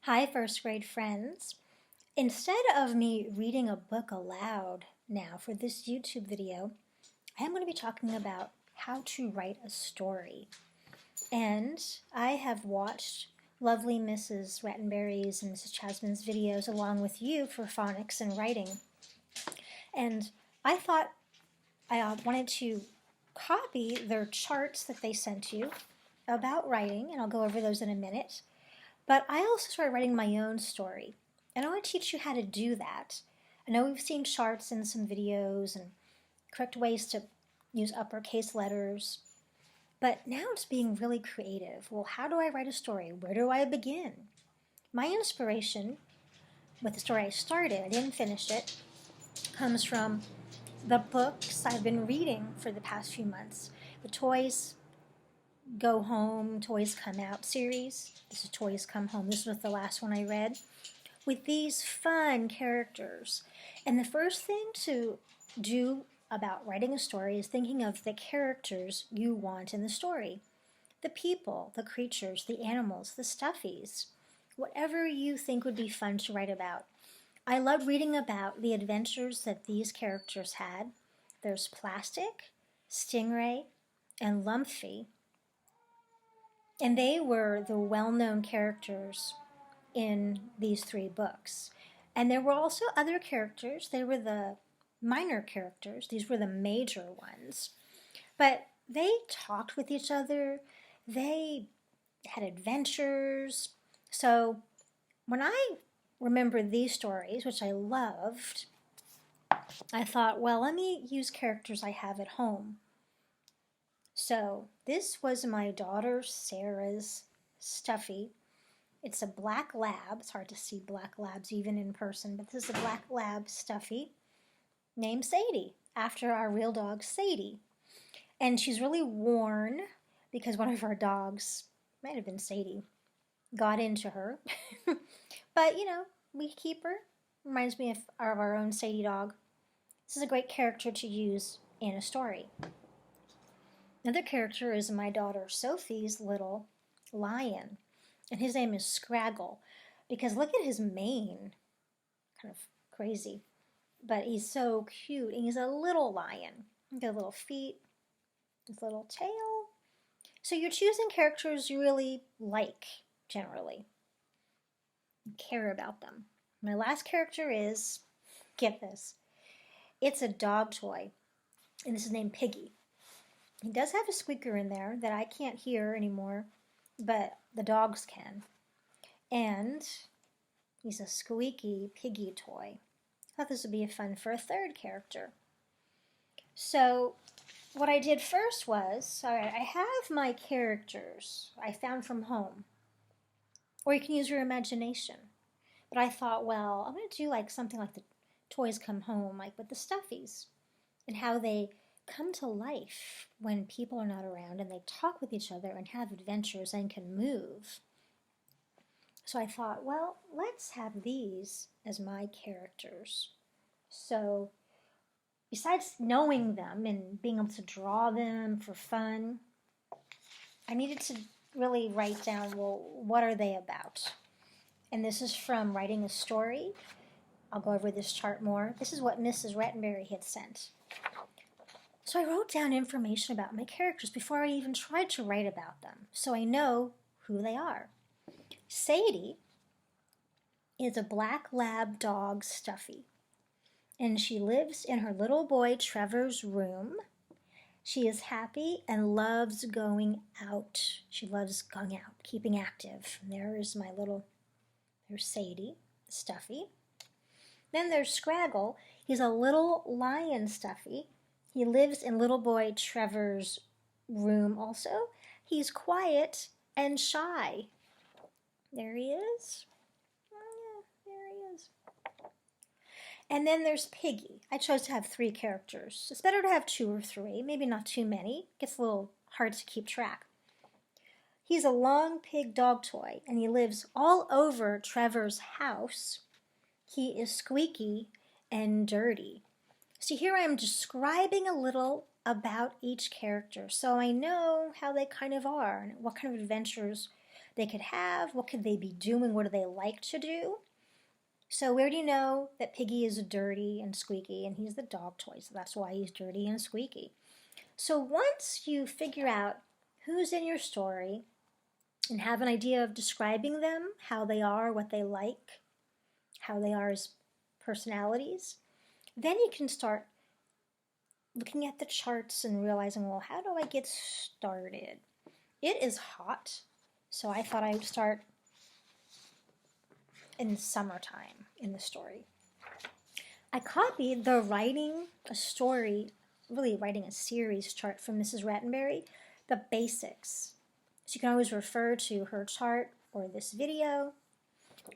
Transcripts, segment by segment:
Hi, first grade friends. Instead of me reading a book aloud now for this YouTube video, I am going to be talking about how to write a story. And I have watched lovely Mrs. Rattenberry's and Mrs. Chasman's videos along with you for phonics and writing. And I thought I wanted to copy their charts that they sent you about writing, and I'll go over those in a minute. But I also started writing my own story, and I want to teach you how to do that. I know we've seen charts in some videos and correct ways to use uppercase letters, but now it's being really creative. Well, how do I write a story? Where do I begin? My inspiration with the story I started, I didn't finish it, comes from the books I've been reading for the past few months. The Toys Go Home, Toys Come Out series. This is Toys Come Home. This was the last one I read. With these fun characters. And the first thing to do about writing a story is thinking of the characters you want in the story. The people, the creatures, the animals, the stuffies. Whatever you think would be fun to write about. I love reading about the adventures that these characters had. There's Plastic, Stingray, and Lumpy. And they were the well-known characters in these three books. And there were also other characters. They were the minor characters. These were the major ones. But they talked with each other. They had adventures. So when I remember these stories, which I loved, I thought, well, let me use characters I have at home. So this was my daughter Sarah's stuffy. It's a black lab. It's hard to see black labs even in person, but this is a black lab stuffy named Sadie, after our real dog Sadie. And she's really worn because one of our dogs, might have been Sadie, got into her. But, you know, we keep her. Reminds me of our own Sadie dog. This is a great character to use in a story. Another character is my daughter Sophie's little lion, and his name is Scraggle, because look at his mane, kind of crazy, but he's so cute, and he's a little lion. He's got little feet, his little tail. So you're choosing characters you really like, generally. You care about them. My last character is, get this, it's a dog toy, and this is named Piggy. He does have a squeaker in there that I can't hear anymore, but the dogs can. And he's a squeaky piggy toy. I thought this would be fun for a third character. So what I did first was, all right, I have my characters I found from home. Or you can use your imagination. But I thought, well, I'm going to do like something like the Toys Come Home, like with the stuffies, and how they come to life when people are not around, and they talk with each other and have adventures and can move. So I thought, well, let's have these as my characters. So besides knowing them and being able to draw them for fun, I needed to really write down, well, what are they about? And this is from writing a story. I'll go over this chart more. This is what Mrs. Rattenberry had sent. So I wrote down information about my characters before I even tried to write about them, so I know who they are. Sadie is a black lab dog stuffy, and she lives in her little boy Trevor's room. She is happy and loves going out. She loves going out, keeping active. And there's Sadie, stuffy. Then there's Scraggle. He's a little lion stuffy. He lives in little boy Trevor's room also. He's quiet and shy. There he is. Oh, yeah, there he is. And then there's Piggy. I chose to have 3 characters. It's better to have 2 or 3, maybe not too many. It gets a little hard to keep track. He's a long pig dog toy, and he lives all over Trevor's house. He is squeaky and dirty. So here I am describing a little about each character, so I know how they kind of are and what kind of adventures they could have, what could they be doing, what do they like to do. So we already know that Piggy is dirty and squeaky, and he's the dog toy, so that's why he's dirty and squeaky. So once you figure out who's in your story and have an idea of describing them, how they are, what they like, how they are as personalities, then you can start looking at the charts and realizing, well, how do I get started? It is hot, so I thought I would start in summertime in the story. I copied the writing a story, really writing a series chart from Mrs. Rattenberry, the basics. So you can always refer to her chart or this video,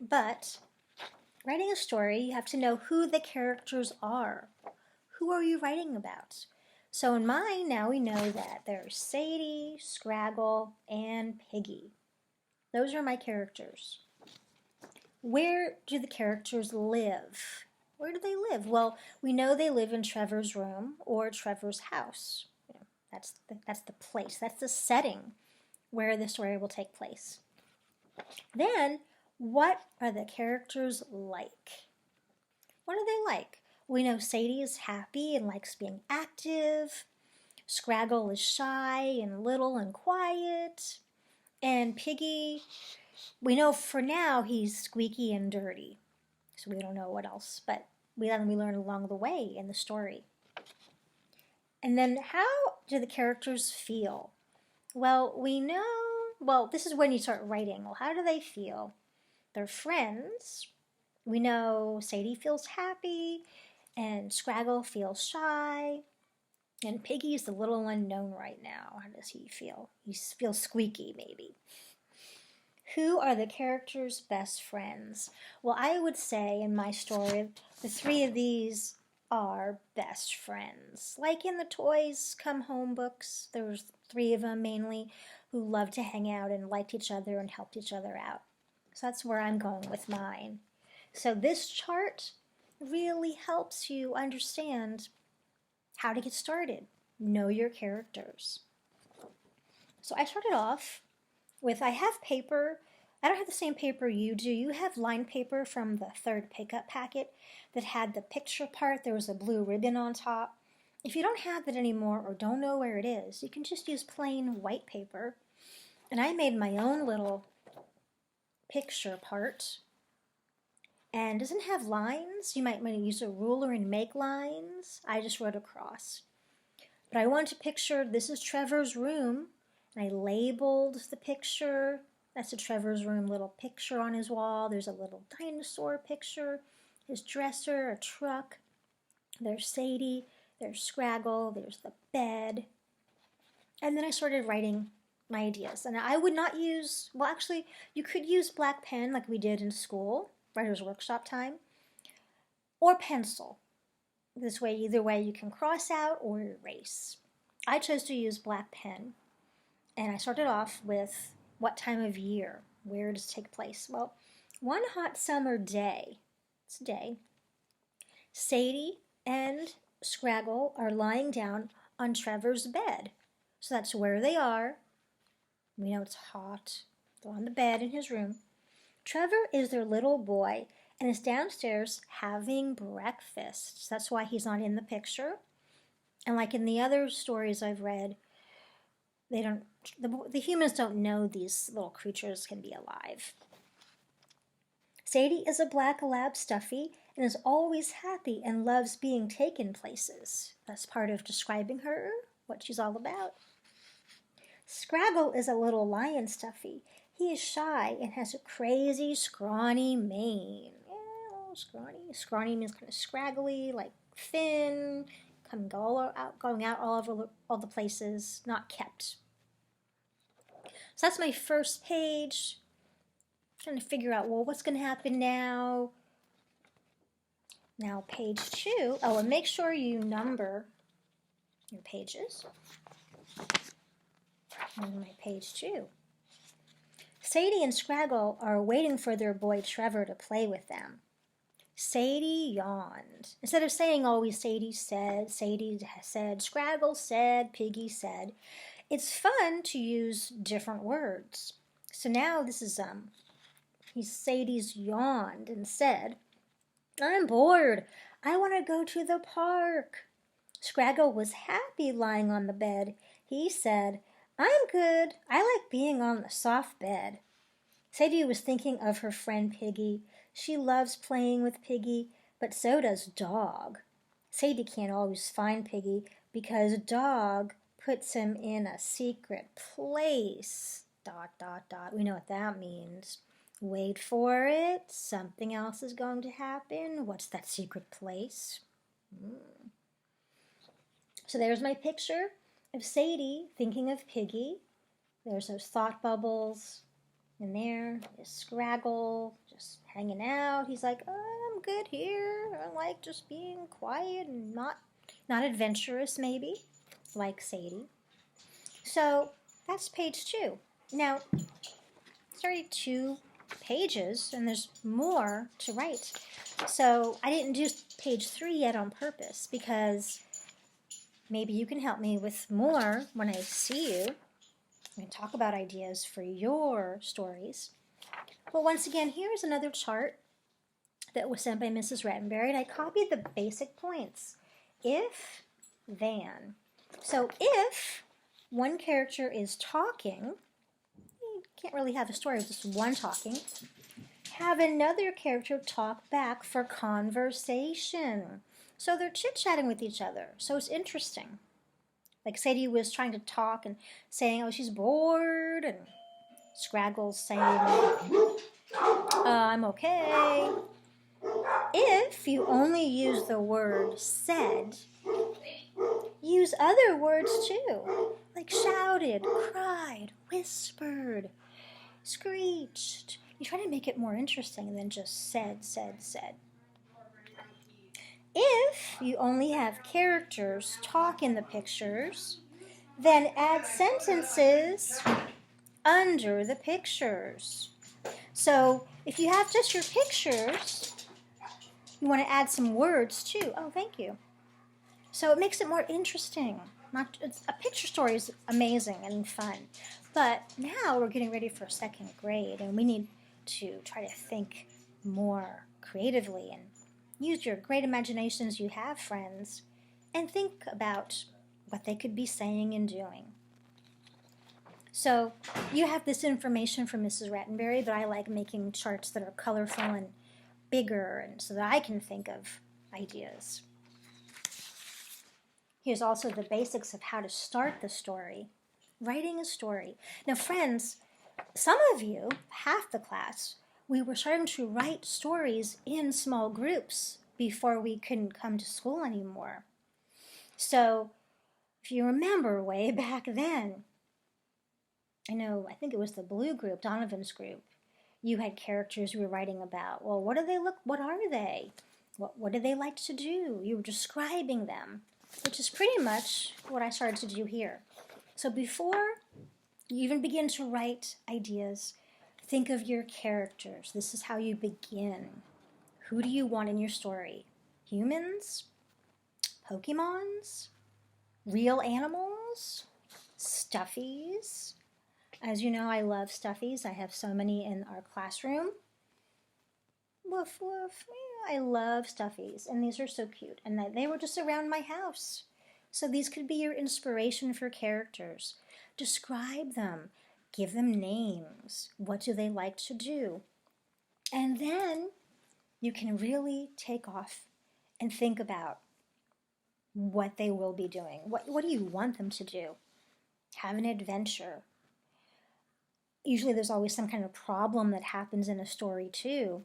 but writing a story, you have to know who the characters are. Who are you writing about? So in mine, now we know that there's Sadie, Scraggle, and Piggy. Those are my characters. Where do the characters live? Where do they live? Well, we know they live in Trevor's room or Trevor's house. That's the place. That's the setting where the story will take place. Then, what are the characters like? What are they like? We know Sadie is happy and likes being active. Scraggle is shy and little and quiet. And Piggy, we know for now he's squeaky and dirty. So we don't know what else, but we learn along the way in the story. And then how do the characters feel? Well, we know, this is when you start writing. Well, how do they feel? They're friends. We know Sadie feels happy and Scraggle feels shy. And Piggy's the little unknown right now. How does he feel? He feels squeaky, maybe. Who are the characters' best friends? Well, I would say in my story, the three of these are best friends. Like in the Toys Come Home books, there was three of them mainly who loved to hang out and liked each other and helped each other out. So that's where I'm going with mine. So this chart really helps you understand how to get started. Know your characters. So I started off with, I have paper. I don't have the same paper you do. You have lined paper from the third pickup packet that had the picture part. There was a blue ribbon on top. If you don't have that anymore or don't know where it is, you can just use plain white paper. And I made my own little picture part. And it doesn't have lines. You might want to use a ruler and make lines. I just wrote across. But I wanted to picture, this is Trevor's room. And I labeled the picture. That's a Trevor's room little picture on his wall. There's a little dinosaur picture, his dresser, a truck. There's Sadie, there's Scraggle, there's the bed. And then I started writing my ideas. And I would not use, well actually, you could use black pen like we did in school, writer's workshop time, or pencil. This way, either way, you can cross out or erase. I chose to use black pen. And I started off with what time of year, where does it take place? Well, one hot summer day, it's a day, Sadie and Scraggle are lying down on Trevor's bed. So that's where they are. We know it's hot. They're on the bed in his room. Trevor is their little boy and is downstairs having breakfast. So that's why he's not in the picture. And like in the other stories I've read, the humans don't know these little creatures can be alive. Sadie is a black lab stuffy and is always happy and loves being taken places. That's part of describing her, what she's all about. Scraggle is a little lion stuffy. He is shy and has a crazy, scrawny mane. Yeah, scrawny. Scrawny means kind of scraggly, like thin, going out all over all the places, not kept. So that's my first page. Trying to figure out, well, what's going to happen now? Now page 2. Oh, and make sure you number your pages. And my page 2. Sadie and Scraggle are waiting for their boy Trevor to play with them. Sadie yawned. Instead of saying always Sadie said, Scraggle said, Piggy said, it's fun to use different words. So now this is, Sadie's yawned and said, I'm bored. I want to go to the park. Scraggle was happy lying on the bed. He said, I'm good. I like being on the soft bed. Sadie was thinking of her friend Piggy. She loves playing with Piggy, but so does Dog. Sadie can't always find Piggy because Dog puts him in a secret place. ... We know what that means. Wait for it. Something else is going to happen. What's that secret place? So there's my picture of Sadie thinking of Piggy. There's those thought bubbles in there. There's Scraggle just hanging out. He's like, oh, I'm good here. I like just being quiet and not adventurous, maybe, like Sadie. So that's page 2. Now, it's already 2 pages, and there's more to write. So I didn't do page 3 yet on purpose, because maybe you can help me with more when I see you. We can talk about ideas for your stories. But once again, here's another chart that was sent by Mrs. Rattenberry, and I copied the basic points. If, then. So if one character is talking, you can't really have a story with just one talking. Have another character talk back for conversation. So they're chit-chatting with each other. So it's interesting. Like Sadie was trying to talk and saying, oh, she's bored. And Scraggle's saying, I'm okay. If you only use the word said, use other words too. Like shouted, cried, whispered, screeched. You try to make it more interesting than just said. If you only have characters talk in the pictures, then add sentences under the pictures. So if you have just your pictures, you want to add some words too. Oh, thank you. So it makes it more interesting. A picture story is amazing and fun. But now we're getting ready for 2nd grade, and we need to try to think more creatively and use your great imaginations you have, friends, and think about what they could be saying and doing. So you have this information from Mrs. Rattenberry, but I like making charts that are colorful and bigger, and so that I can think of ideas. Here's also the basics of how to start the story. Writing a story. Now, friends, some of you, half the class, we were starting to write stories in small groups before we couldn't come to school anymore. So, if you remember way back then, I think it was the blue group, Donovan's group, you had characters you were writing about. Well, what are they? What do they like to do? You were describing them, which is pretty much what I started to do here. So before you even begin to write ideas, think of your characters. This is how you begin. Who do you want in your story? Humans? Pokemons? Real animals? Stuffies? As you know, I love stuffies. I have so many in our classroom. Woof, woof. Yeah, I love stuffies, and these are so cute. And they were just around my house. So these could be your inspiration for characters. Describe them. Give them names. What do they like to do? And then you can really take off and think about what they will be doing. What do you want them to do? Have an adventure. Usually there's always some kind of problem that happens in a story too.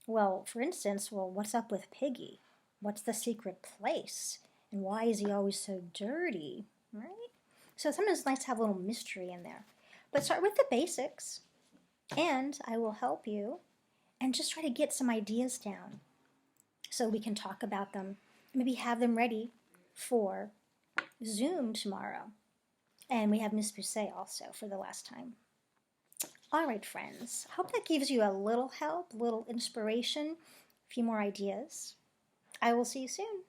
Well, for instance, what's up with Piggy? What's the secret place? And why is he always so dirty, right? So sometimes it's nice to have a little mystery in there. But start with the basics, and I will help you, and just try to get some ideas down so we can talk about them. Maybe have them ready for Zoom tomorrow. And we have Miss Bousset also for the last time. All right, friends. Hope that gives you a little help, a little inspiration, a few more ideas. I will see you soon.